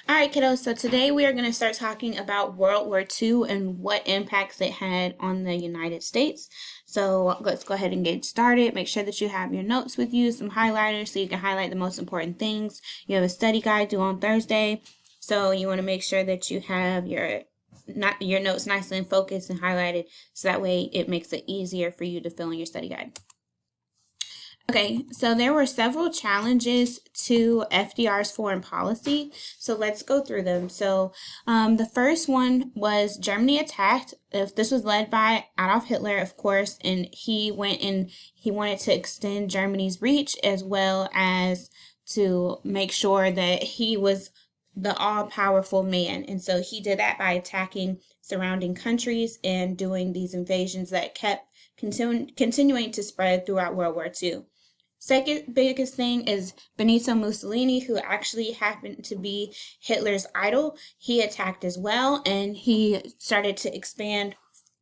All right, kiddos, so today we are going to start talking about World War II and what impacts it had on the United States. So let's go ahead and get started. Make sure that you have your notes with you, some highlighters so you can highlight the most important things. You have a study guide due on Thursday, so you want to make sure that you have your notes nice and focused and highlighted so that way it makes it easier for you to fill in your study guide. Okay, so there were several challenges to FDR's foreign policy. So let's go through them. So the first one was Germany attacked. If this was led by Adolf Hitler, of course, and he wanted to extend Germany's reach as well as to make sure that he was the all-powerful man. And so he did that by attacking surrounding countries and doing these invasions that kept continuing to spread throughout World War II. Second biggest thing is Benito Mussolini, who actually happened to be Hitler's idol. He attacked as well, and he started to expand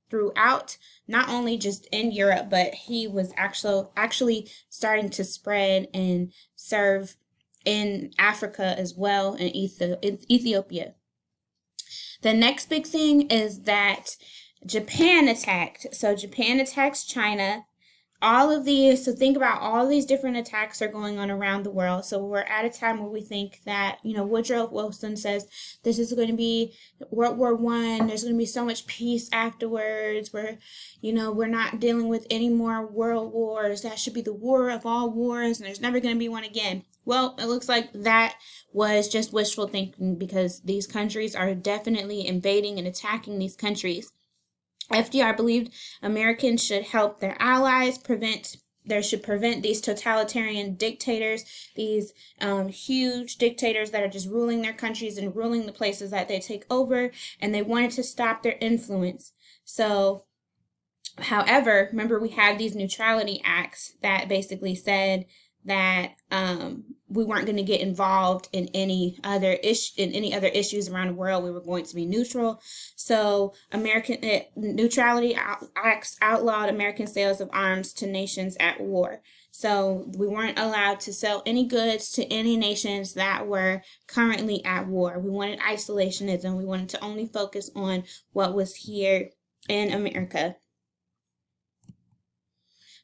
throughout, not only just in Europe, but he was actually starting to spread and serve in Africa as well, and Ethiopia. The next big thing is that Japan attacked. So Japan attacks China. So think about all these different attacks are going on around the world. So we're at a time where we think that, Woodrow Wilson says this is going to be World War I. There's going to be so much peace afterwards. We're not dealing with any more world wars. That should be the war of all wars, and there's never going to be one again. Well, it looks like that was just wishful thinking because these countries are definitely invading and attacking these countries. FDR believed Americans should help their allies prevent these totalitarian dictators, these huge dictators that are just ruling their countries and ruling the places that they take over, and they wanted to stop their influence. So, however, remember we had these neutrality acts that basically said that we weren't going to get involved in any other issues around the world. We were going to be neutral. So neutrality acts outlawed American sales of arms to nations at war. So we weren't allowed to sell any goods to any nations that were currently at war. We wanted isolationism. We wanted to only focus on what was here in America.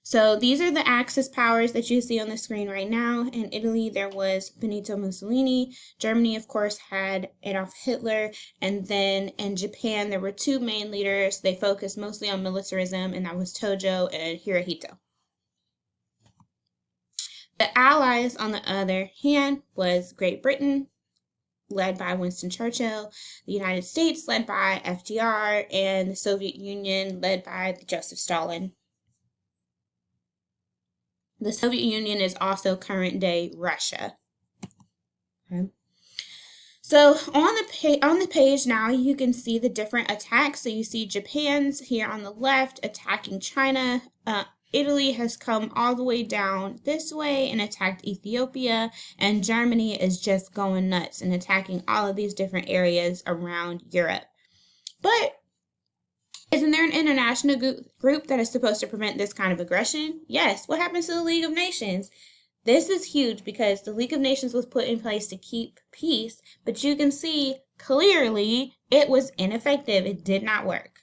So these are the Axis powers that you see on the screen right now. In Italy, there was Benito Mussolini. Germany, of course, had Adolf Hitler. And then in Japan, there were two main leaders. They focused mostly on militarism, and that was Tojo and Hirohito. The Allies, on the other hand, was Great Britain, led by Winston Churchill, the United States, led by FDR, and the Soviet Union, led by Joseph Stalin. The Soviet Union is also current-day Russia. Okay. So on the page now, you can see the different attacks. So you see Japan's here on the left attacking China. Italy has come all the way down this way and attacked Ethiopia, and Germany is just going nuts and attacking all of these different areas around Europe. But isn't there an international group that is supposed to prevent this kind of aggression? Yes. What happens to the League of Nations? This is huge because the League of Nations was put in place to keep peace, but you can see clearly it was ineffective. It did not work.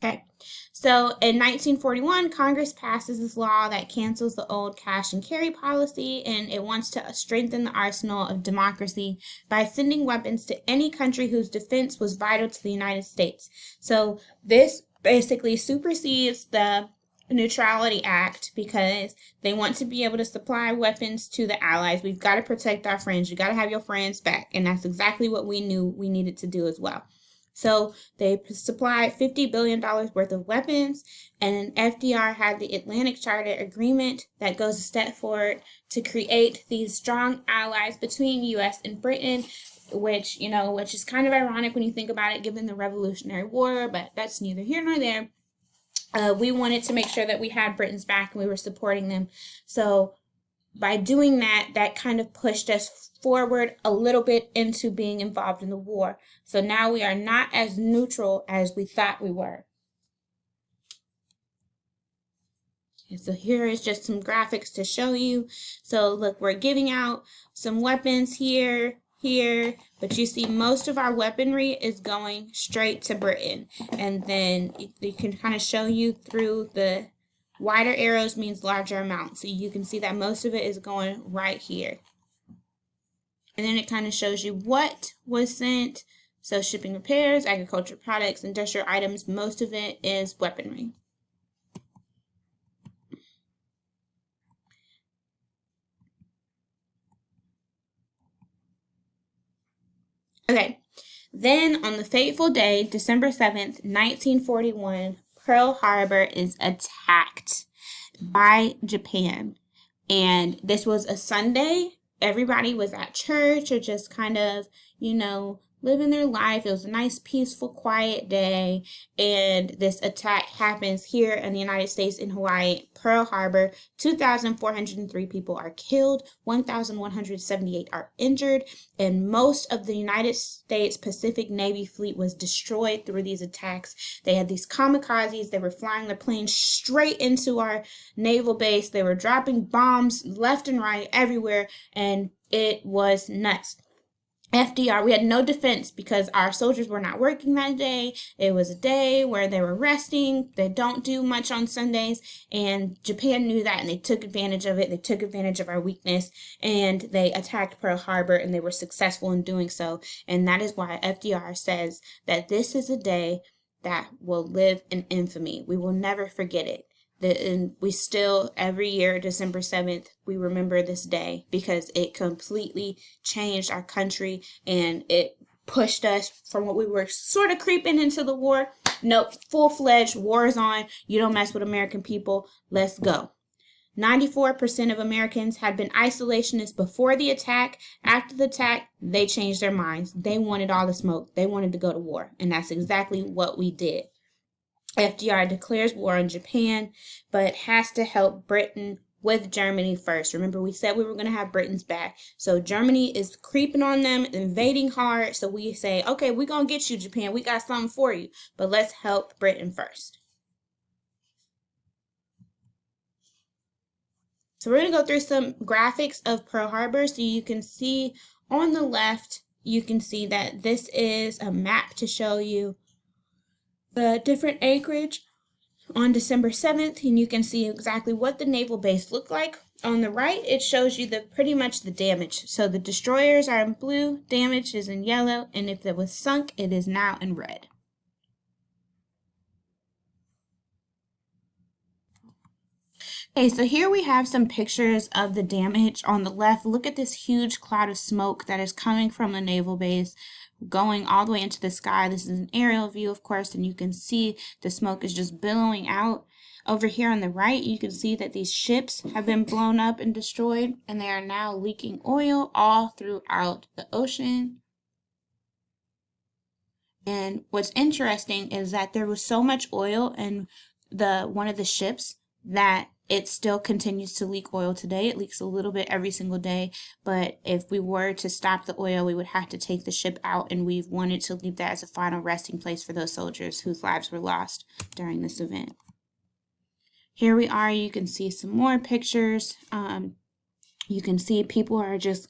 Okay. So in 1941, Congress passes this law that cancels the old cash and carry policy, and it wants to strengthen the arsenal of democracy by sending weapons to any country whose defense was vital to the United States. So this basically supersedes the Neutrality Act because they want to be able to supply weapons to the allies. We've got to protect our friends. You got to have your friends back, and that's exactly what we knew we needed to do as well. So they supplied $50 billion worth of weapons, and FDR had the Atlantic Charter Agreement that goes a step forward to create these strong allies between U.S. and Britain, which is kind of ironic when you think about it, given the Revolutionary War, but that's neither here nor there. We wanted to make sure that we had Britain's back and we were supporting them. So by doing that, that kind of pushed us forward a little bit into being involved in the war. So now we are not as neutral as we thought we were. And so here is just some graphics to show you. So look, we're giving out some weapons here, but you see most of our weaponry is going straight to Britain. And then you can kind of show you through the wider arrows means larger amount. So you can see that most of it is going right here. And then it kind of shows you what was sent. So shipping, repairs, agricultural products, industrial items, most of it is weaponry. Okay, then on the fateful day, December 7th, 1941, Pearl Harbor is attacked by Japan. And this was a Sunday. Everybody was at church or just kind of, living their life. It was a nice, peaceful, quiet day. And this attack happens here in the United States in Hawaii, Pearl Harbor. 2,403 people are killed, 1,178 are injured, and most of the United States Pacific Navy fleet was destroyed through these attacks. They had these kamikazes. They were flying their planes straight into our naval base. They were dropping bombs left and right everywhere, and it was nuts. FDR, we had no defense because our soldiers were not working that day. It was a day where they were resting. They don't do much on Sundays, and Japan knew that, and they took advantage of it. They took advantage of our weakness, and they attacked Pearl Harbor, and they were successful in doing so. And that is why FDR says that this is a day that will live in infamy. We will never forget it. And we still, every year, December 7th, we remember this day because it completely changed our country and it pushed us from what we were sort of creeping into the war. Nope, full-fledged, war is on. You don't mess with American people. Let's go. 94% of Americans had been isolationists before the attack. After the attack, they changed their minds. They wanted all the smoke. They wanted to go to war. And that's exactly what we did. FDR declares war on Japan, but has to help Britain with Germany first. Remember, we said we were going to have Britain's back. So Germany is creeping on them, invading hard. So we say, okay, we're going to get you, Japan. We got something for you. But let's help Britain first. So we're going to go through some graphics of Pearl Harbor. So you can see on the left, you can see that this is a map to show you the different acreage on December 7th, and you can see exactly what the naval base looked like. On the right, it shows you pretty much the damage. So the destroyers are in blue, damage is in yellow, and if it was sunk, it is now in red. Okay, so here we have some pictures of the damage. On the left, look at this huge cloud of smoke that is coming from the naval base, going all the way into the sky. This is an aerial view, of course, and you can see the smoke is just billowing out. Over here on the right, you can see that these ships have been blown up and destroyed, and they are now leaking oil all throughout the ocean. And what's interesting is that there was so much oil in one of the ships that it still continues to leak oil today. It leaks a little bit every single day, but if we were to stop the oil, we would have to take the ship out, and we've wanted to leave that as a final resting place for those soldiers whose lives were lost during this event. Here we are. You can see some more pictures. You can see people are just,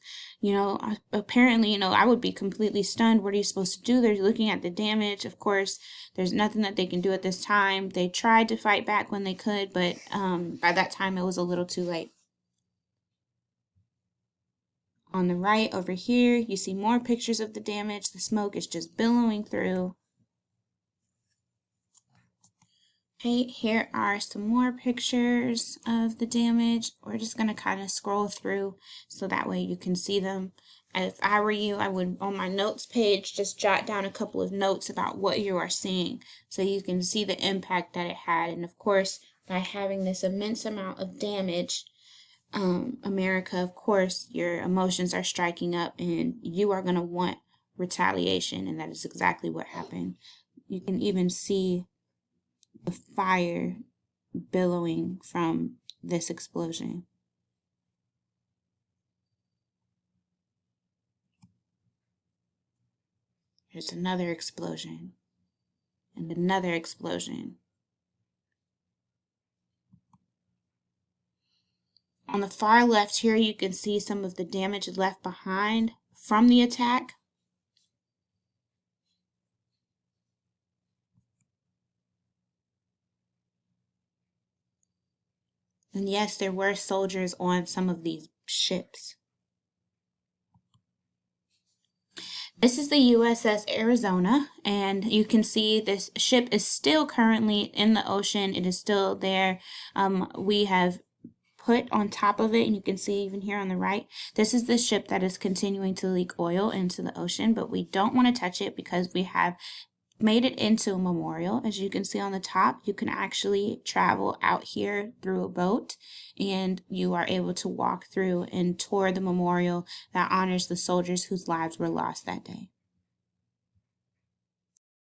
apparently, I would be completely stunned. What are you supposed to do? They're looking at the damage. Of course, there's nothing that they can do at this time. They tried to fight back when they could, but by that time, it was a little too late. On the right over here, you see more pictures of the damage. The smoke is just billowing through. Okay, here are some more pictures of the damage. We're just going to kind of scroll through so that way you can see them. If I were you, I would, on my notes page, just jot down a couple of notes about what you are seeing so you can see the impact that it had. And of course, by having this immense amount of damage, America, of course, your emotions are striking up and you are going to want retaliation. And that is exactly what happened. You can even see the fire billowing from this explosion. There's another explosion and another explosion. On the far left here, you can see some of the damage left behind from the attack. And yes, there were soldiers on some of these ships. This is the USS Arizona, and you can see this ship is still currently in the ocean. It is still there. We have put on top of it, and you can see even here on the right, this is the ship that is continuing to leak oil into the ocean, but we don't want to touch it because we have made it into a memorial. As you can see on the top, you can actually travel out here through a boat, and you are able to walk through and tour the memorial that honors the soldiers whose lives were lost that day.